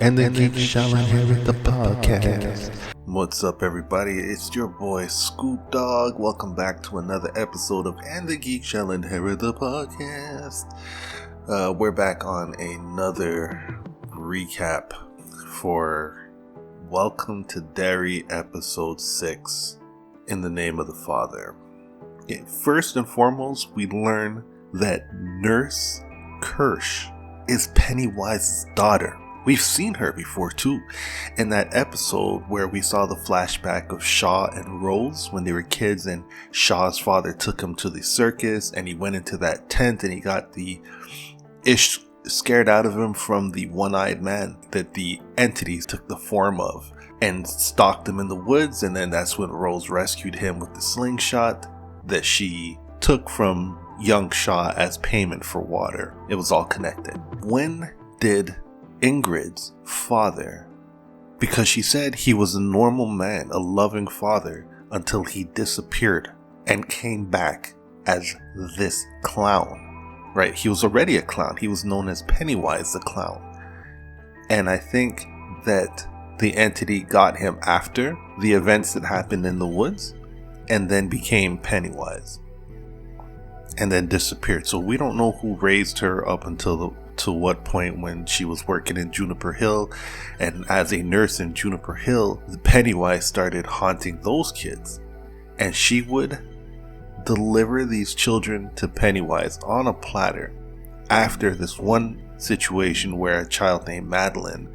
And the geek shall inherit the podcast. What's up, everybody? It's your boy Scoop Dog. Welcome back to another episode of And the Geek Shall Inherit the Podcast. We're back on another recap for Welcome to Derry episode 6, In the Name of the Father. First and foremost, we learn that Nurse Kirsch is Pennywise's daughter. We've seen her before too, in that episode where we saw the flashback of Shaw and Rose when they were kids, and Shaw's father took him to the circus and he went into that tent and he got the ish scared out of him from the one-eyed man that the entities took the form of and stalked him in the woods. And then that's when Rose rescued him with the slingshot that she took from young Shaw as payment for water. It was all connected. When did Ingrid's father, because she said he was a normal man, a loving father, until he disappeared and came back as this clown, right? He was already a clown. He was known as Pennywise the Clown. And I think that the entity got him after the events that happened in the woods and then became Pennywise and then disappeared. So we don't know who raised her up until to what point when she was working in Juniper Hill, and as a nurse in Juniper Hill, Pennywise started haunting those kids, and she would deliver these children to Pennywise on a platter after this one situation where a child named Madeline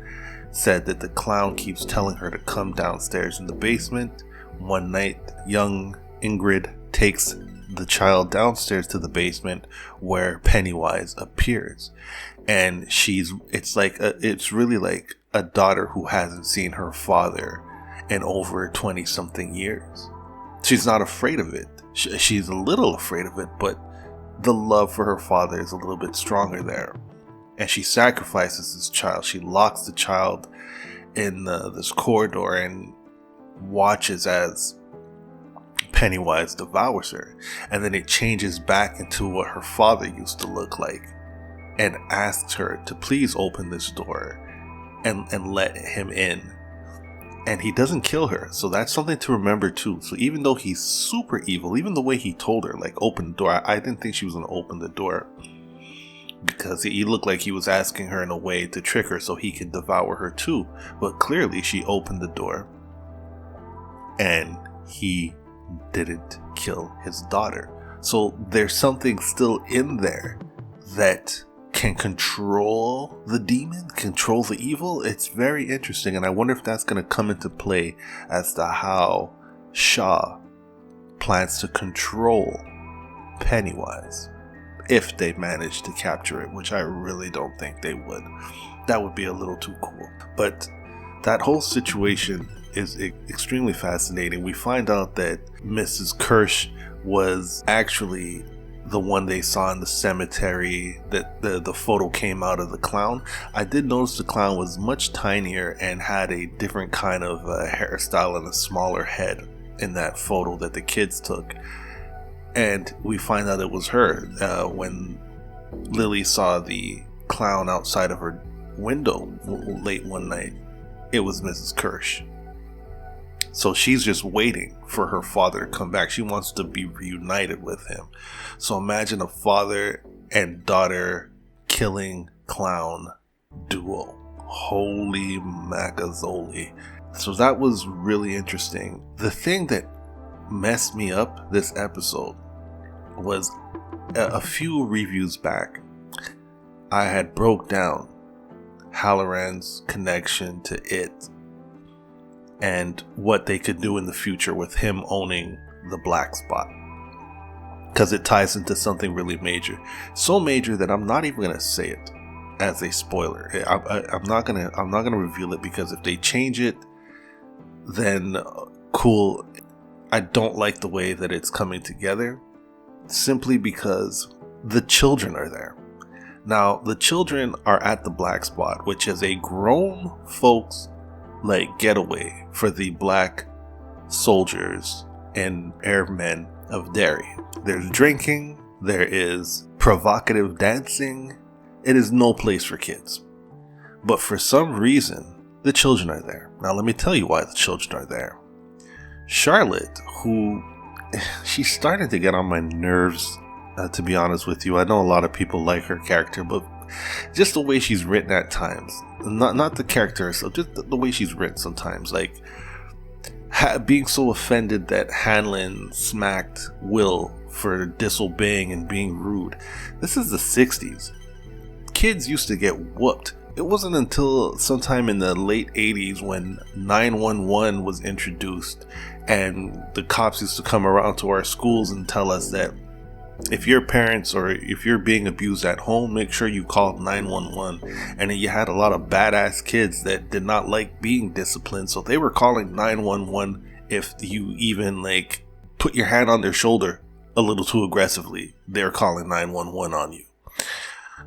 said that the clown keeps telling her to come downstairs in the basement. One night, young Ingrid takes the child downstairs to the basement where Pennywise appears, and it's really like a daughter who hasn't seen her father in over 20 something years. She's not afraid of it. She's a little afraid of it, but the love for her father is a little bit stronger there, and she sacrifices this child. She locks the child in this corridor and watches as Pennywise devours her, and then it changes back into what her father used to look like and asks her to please open this door and let him in. And he doesn't kill her, so that's something to remember too. So even though he's super evil, even the way he told her, like, open the door, I didn't think she was going to open the door, because he looked like he was asking her in a way to trick her so he could devour her too. But clearly she opened the door and he didn't kill his daughter. So there's something still in there that can control the demon, control the evil. It's very interesting, and I wonder if that's going to come into play as to how Shaw plans to control Pennywise if they manage to capture it, which I really don't think they would. That would be a little too cool. But that whole situation is extremely fascinating. We find out that Mrs. Kirsch was actually the one they saw in the cemetery, that the photo came out of the clown. I did notice the clown was much tinier and had a different kind of hairstyle and a smaller head in that photo that the kids took. And we find out it was her when Lily saw the clown outside of her window late one night. It was Mrs. Kirsch. So she's just waiting for her father to come back. She wants to be reunited with him. So imagine a father and daughter killing clown duo. Holy macazoli. So that was really interesting. The thing that messed me up this episode was a few reviews back, I had broke down Halloran's connection to it and what they could do in the future with him owning the black spot, because it ties into something really major, so major that I'm not even gonna say it as a spoiler. I'm not gonna reveal it, because if they change it, then cool. I don't like the way that it's coming together, simply because the children are there. Now the children are at the black spot, which is a grown folks like getaway for the black soldiers and airmen of Derry. There's drinking, there is provocative dancing. It is no place for kids. But for some reason, the children are there. Now, let me tell you why the children are there. Charlotte, who she's starting to get on my nerves, to be honest with you. I know a lot of people like her character, but just the way she's written at times, not the character herself, just the way she's written sometimes, like being so offended that Hanlon smacked Will for disobeying and being rude. This is the 60s. Kids used to get whooped. It wasn't until sometime in the late 80s when 911 was introduced and the cops used to come around to our schools and tell us that if your parents or if you're being abused at home, make sure you call 911. And then you had a lot of badass kids that did not like being disciplined, so they were calling 911 if you even like put your hand on their shoulder a little too aggressively. They're calling 911 on you.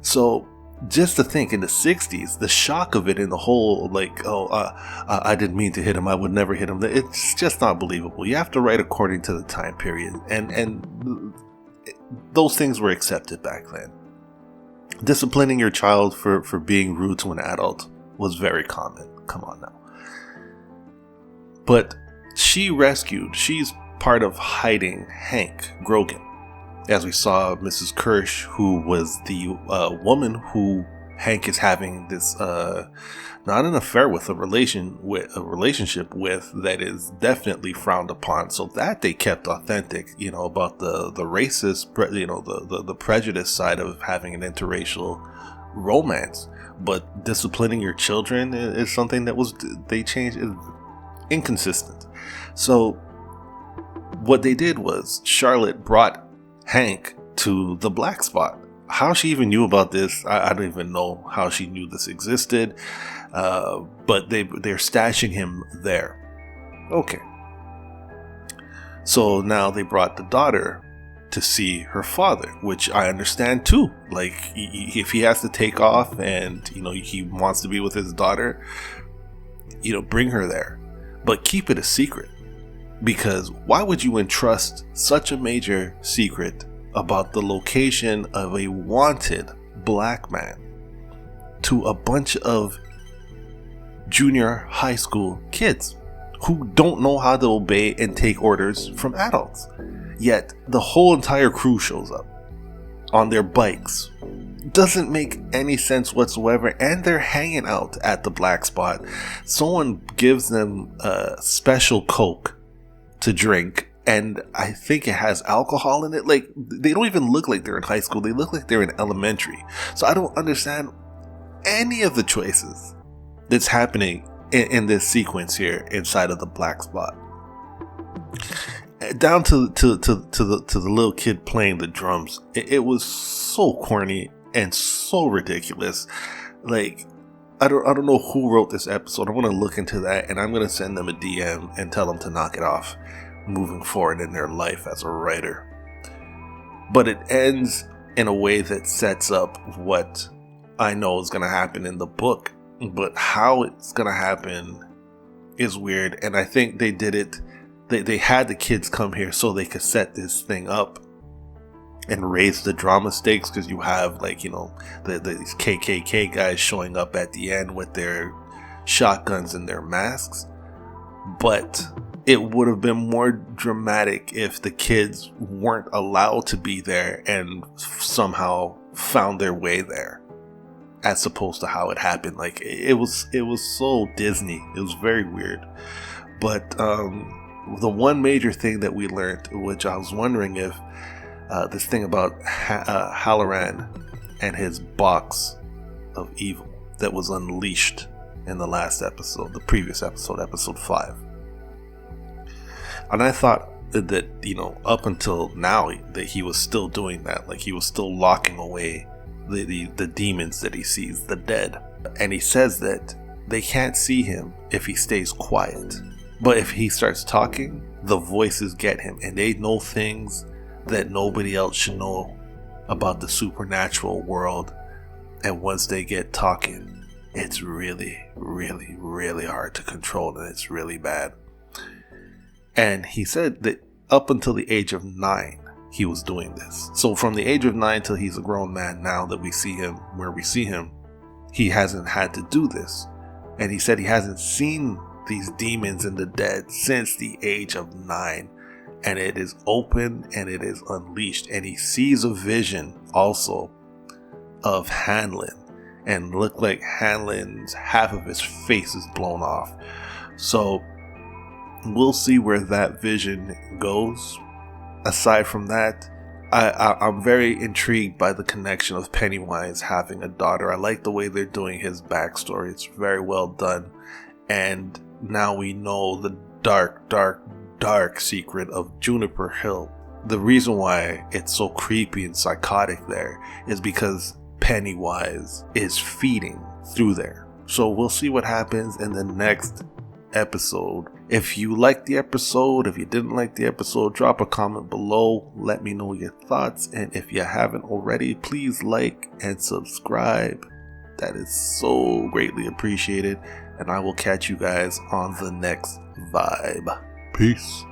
So just to think, in the 60s, the shock of it in the whole, like, I didn't mean to hit him, I would never hit him. It's just not believable. You have to write according to the time period. And those things were accepted back then. Disciplining your child for being rude to an adult was very common. Come on now. But she's part of hiding Hank Grogan. As we saw Mrs. Kirsch, who was the woman who Hank is having this not an affair with, a relationship with, that is definitely frowned upon. So that they kept authentic, about the racist, the prejudice side of having an interracial romance. But disciplining your children is something that they changed, is inconsistent. So what they did was Charlotte brought Hank to the black spot. How she even knew about this, I don't even know how she knew this existed. But they're stashing him there. Okay. So now they brought the daughter to see her father, which I understand too. Like, if he has to take off and, he wants to be with his daughter, bring her there. But keep it a secret. Because why would you entrust such a major secret about the location of a wanted black man to a bunch of junior high school kids who don't know how to obey and take orders from adults? Yet the whole entire crew shows up on their bikes. Doesn't make any sense whatsoever, and they're hanging out at the black spot. Someone gives them a special Coke to drink, and I think it has alcohol in it. Like, they don't even look like they're in high school. They look like they're in elementary. So I don't understand any of the choices that's happening in this sequence here inside of the black spot. Down to the little kid playing the drums. It was so corny and so ridiculous. Like, I don't know who wrote this episode. I want to look into that, and I'm going to send them a DM and tell them to knock it off moving forward in their life as a writer. But it ends in a way that sets up what I know is going to happen in the book. But how it's going to happen is weird, and I think they did it. They had the kids come here so they could set this thing up and raise the drama stakes, because you have, like, these KKK guys showing up at the end with their shotguns and their masks. But it would have been more dramatic if the kids weren't allowed to be there and somehow found their way there, as opposed to how it happened. Like, it was so Disney. It was very weird. But the one major thing that we learned, which I was wondering if this thing about Halloran and his box of evil that was unleashed in the last episode, the previous episode, episode 5. And I thought that, up until now, that he was still doing that. Like, he was still locking away the demons that he sees, the dead. And he says that they can't see him if he stays quiet. But if he starts talking, the voices get him, and they know things that nobody else should know about the supernatural world. And once they get talking, it's really, really, really hard to control, and it's really bad. And he said that up until the age of 9, he was doing this. So from the age of 9 till he's a grown man now that we see him where we see him, he hasn't had to do this. And he said he hasn't seen these demons in the dead since the age of 9. And it is open and it is unleashed. And he sees a vision also of Hanlon. And look like Hanlon's half of his face is blown off. So we'll see where that vision goes. Aside from that, I'm very intrigued by the connection of Pennywise having a daughter. I like the way they're doing his backstory. It's very well done. And now we know the dark secret of Juniper Hill. The reason why it's so creepy and psychotic there is because Pennywise is feeding through there. So we'll see what happens in the next episode. If you liked the episode, if you didn't like the episode, drop a comment below. Let me know your thoughts. And if you haven't already, please like and subscribe. That is so greatly appreciated. And I will catch you guys on the next vibe. Peace.